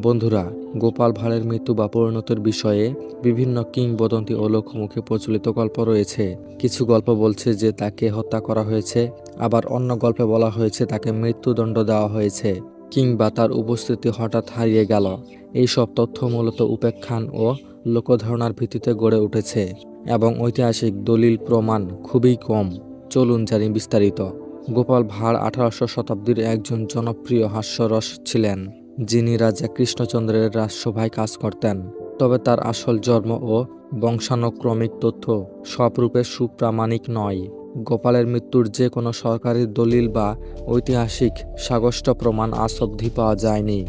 বন্ধুরা, গোপাল ভাঁড়ের মৃত্যু বা পরিণতির বিষয়ে বিভিন্ন কিংবদন্তি ও লোকমুখে প্রচলিত গল্প রয়েছে। কিছু গল্প বলছে যে তাকে হত্যা করা হয়েছে, আবার অন্য গল্পে বলা হয়েছে তাকে মৃত্যুদণ্ড দেওয়া হয়েছে কিংবা তার উপস্থিতি হঠাৎ হারিয়ে গেল। এই সব তথ্য মূলত উপেক্ষান ও লোকধারণার ভিত্তিতে গড়ে উঠেছে এবং ঐতিহাসিক দলিল প্রমাণ খুবই কম। চলুন জানি বিস্তারিত। গোপাল ভাঁড় 18শো শতাব্দীর একজন জনপ্রিয় হাস্যরস ছিলেন, যিনি রাজা কৃষ্ণচন্দ্রের রাজসভায় কাজ করতেন। তবে তার আসল জন্ম ও বংশানুক্রমিক তথ্য সবরূপে সুপ্রামাণিক নয়। গোপালের মৃত্যুর যে কোনো সরকারি দলিল বা ঐতিহাসিক সাক্ষ্য প্রমাণ আজ অবধি পাওয়া যায়নি।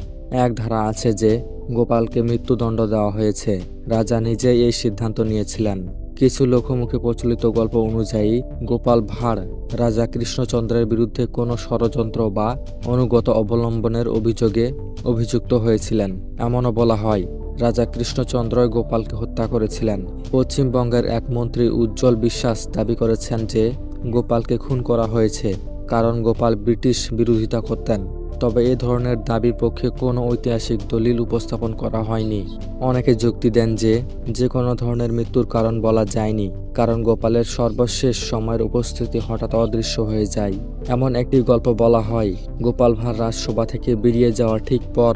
এক ধারা আছে যে গোপালকে মৃত্যুদণ্ড দেওয়া হয়েছে, রাজা নিজেই এই সিদ্ধান্ত নিয়েছিলেন। কিছু লোকমুখে প্রচলিত গল্প অনুযায়ী গোপাল ভাঁড় রাজা কৃষ্ণচন্দ্রের বিরুদ্ধে কোনো ষড়যন্ত্র বা অনুগত অবলম্বনের অভিযোগে অভিযুক্ত হয়েছিলেন। এমনও বলা হয় রাজা কৃষ্ণচন্দ্রই গোপালকে হত্যা করেছিলেন। পশ্চিমবঙ্গের এক মন্ত্রী উজ্জ্বল বিশ্বাস দাবি করেছেন যে গোপালকে খুন করা হয়েছে কারণ গোপাল ব্রিটিশ বিরোধিতা করতেন। তবে এ ধরনের দাবির পক্ষে কোনো ঐতিহাসিক দলিল উপস্থাপন করা হয়নি। অনেকে যুক্তি দেন যে কোনো ধরনের মৃত্যুর কারণ বলা যায়নি, কারণ গোপালের সর্বশেষ সময়ের উপস্থিতি হঠাৎ অদৃশ্য হয়ে যায়। এমন একটি গল্প বলা হয়, গোপাল ভাঁড় রাজসভা থেকে বেরিয়ে যাওয়ার ঠিক পর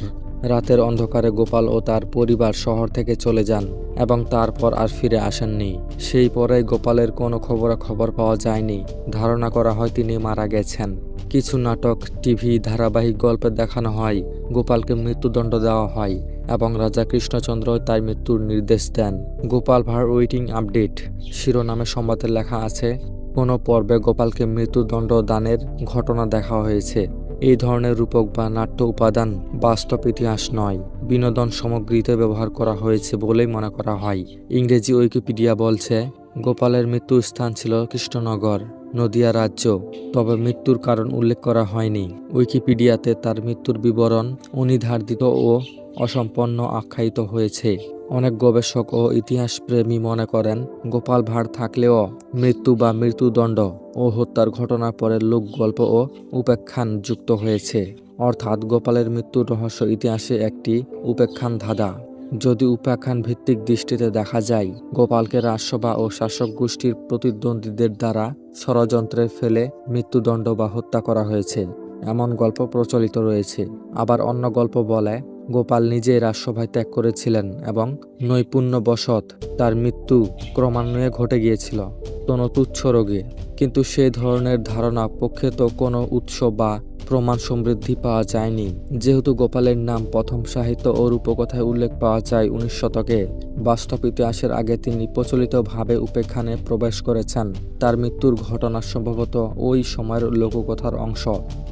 রাতের অন্ধকারে গোপাল ও তার পরিবার শহর থেকে চলে যান এবং তারপর আর ফিরে আসেননি। সেই পরে গোপালের কোনো খবরাখবর পাওয়া যায়নি। ধারণা করা হয় তিনি মারা গেছেন। কিছু নাটক, টিভি ধারাবাহিক গল্পে দেখানো হয় গোপালকে মৃত্যুদণ্ড দেওয়া হয় এবং রাজা কৃষ্ণচন্দ্র তার মৃত্যুর নির্দেশ দেন। গোপাল ভাঁড় ওয়েটিং আপডেট শিরোনামে সংবাদে লেখা আছে, কোনো পর্বে গোপালকে মৃত্যুদণ্ড দানের ঘটনা দেখা হয়েছে। এই ধরনের রূপক বা নাট্য উপাদান বাস্তব ইতিহাস নয়, বিনোদন সামগ্রীতে ব্যবহার করা হয়েছে বলেই মনে করা হয়। ইংরেজি উইকিপিডিয়া বলছে গোপালের মৃত্যুর স্থান ছিল কৃষ্ণনগর, নদিয়া রাজ্য। তবে মৃত্যুর কারণ উল্লেখ করা হয়নি। উইকিপিডিয়াতে তার মৃত্যুর বিবরণ অনির্ধারিত ও অসম্পন্ন আখ্যায়িত হয়েছে। অনেক গবেষক ও ইতিহাসপ্রেমী মনে করেন গোপাল ভাঁড় থাকলেও মৃত্যু বা মৃত্যুদণ্ড ও হত্যার ঘটনার পরে লোকগল্প ও উপেক্ষান যুক্ত হয়েছে, অর্থাৎ গোপালের মৃত্যুর রহস্য ইতিহাসে একটি উপেক্ষান ধাঁধা। যদি উপাখ্যান ভিত্তিক দৃষ্টিতে দেখা যায় গোপালকে রাজসভা ও শাসক গোষ্ঠীর প্রতিদ্বন্দ্বীদের দ্বারা ষড়যন্ত্রে ফেলে মৃত্যুদণ্ড বা হত্যা করা হয়েছে, এমন গল্প প্রচলিত রয়েছে। আবার অন্য গল্প বলে গোপাল নিজেই রাজসভায় ত্যাগ করেছিলেন এবং নৈপুণ্যবশত তার মৃত্যু ক্রমান্বয়ে ঘটে গিয়েছিল কোনো তুচ্ছ রোগে। কিন্তু সেই ধরনের ধারণা প্রক্ষেপ কোনো উৎস বা প্রমাণ সমৃদ্ধি পাওয়া যায়নি। যেহেতু গোপালের নাম প্রথম সাহিত্য ও রূপকথায় উল্লেখ পাওয়া যায় 19 শতকে, বাস্তব ইতিহাসের আগে তিনি প্রচলিতভাবে উপেক্ষানে প্রবেশ করেছেন। তার মৃত্যুর ঘটনা সম্ভবত ওই সময়ের লোককথার অংশ।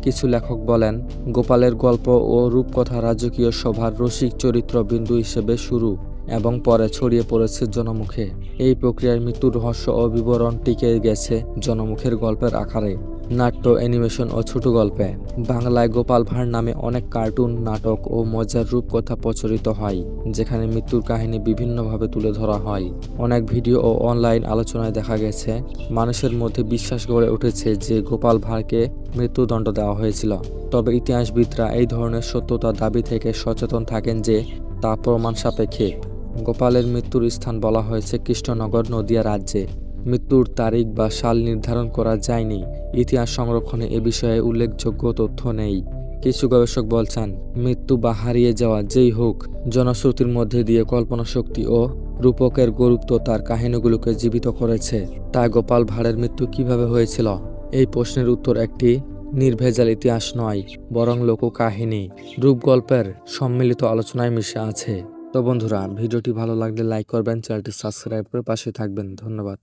কিছু লেখক বলেন গোপালের গল্প ও রূপকথা রাজকীয় সভার রসিক চরিত্র বিন্দু হিসেবে শুরু এবং পরে ছড়িয়ে পড়েছে জনমুখে। এই প্রক্রিয়ার মৃত্যুর রহস্য ও বিবরণ টিকে গেছে জনমুখের গল্পের আকারে, নাট্য, অ্যানিমেশন ও ছোট গল্পে। বাংলায় গোপাল ভাঁড় নামে অনেক কার্টুন, নাটক ও মজার রূপকথা প্রচলিত হয়, যেখানে মৃত্যুর কাহিনী বিভিন্নভাবে তুলে ধরা হয়। অনেক ভিডিও ও অনলাইন আলোচনায় দেখা গেছে মানুষের মধ্যে বিশ্বাস গড়ে উঠেছে যে গোপাল ভাঁড়কে মৃত্যুদণ্ড দেওয়া হয়েছিল। তবে ইতিহাসবিদরা এই ধরনের সত্যতা দাবি থেকে সচেতন থাকেন যে তা প্রমাণ সাপেক্ষে। গোপালের মৃত্যুর স্থান বলা হয়েছে কৃষ্ণনগর, নদিয়া রাজ্যে। মৃত্যুর তারিখ বা সাল নির্ধারণ করা যায়নি। ইতিহাস সংরক্ষণে এ বিষয়ে উল্লেখযোগ্য তথ্য নেই। কিছু গবেষক বলছেন মৃত্যু বা হারিয়ে যাওয়া যেই হোক, জনশ্রুতির মধ্যে দিয়ে কল্পনা শক্তি ও রূপকের গুরুত্ব তার কাহিনীগুলোকে জীবিত করেছে। তাই গোপাল ভাঁড়ের মৃত্যু কিভাবে হয়েছিল এই প্রশ্নের উত্তর একটি নির্ভেজাল ইতিহাস নয়, বরং লোককাহিনী, রূপগল্পের সম্মিলিত আলোচনায় মিশে আছে। তো বন্ধুরা, ভিডিওটি ভালো লাগলে লাইক করবেন, চ্যানেলটি সাবস্ক্রাইব করে পাশে থাকবেন। ধন্যবাদ।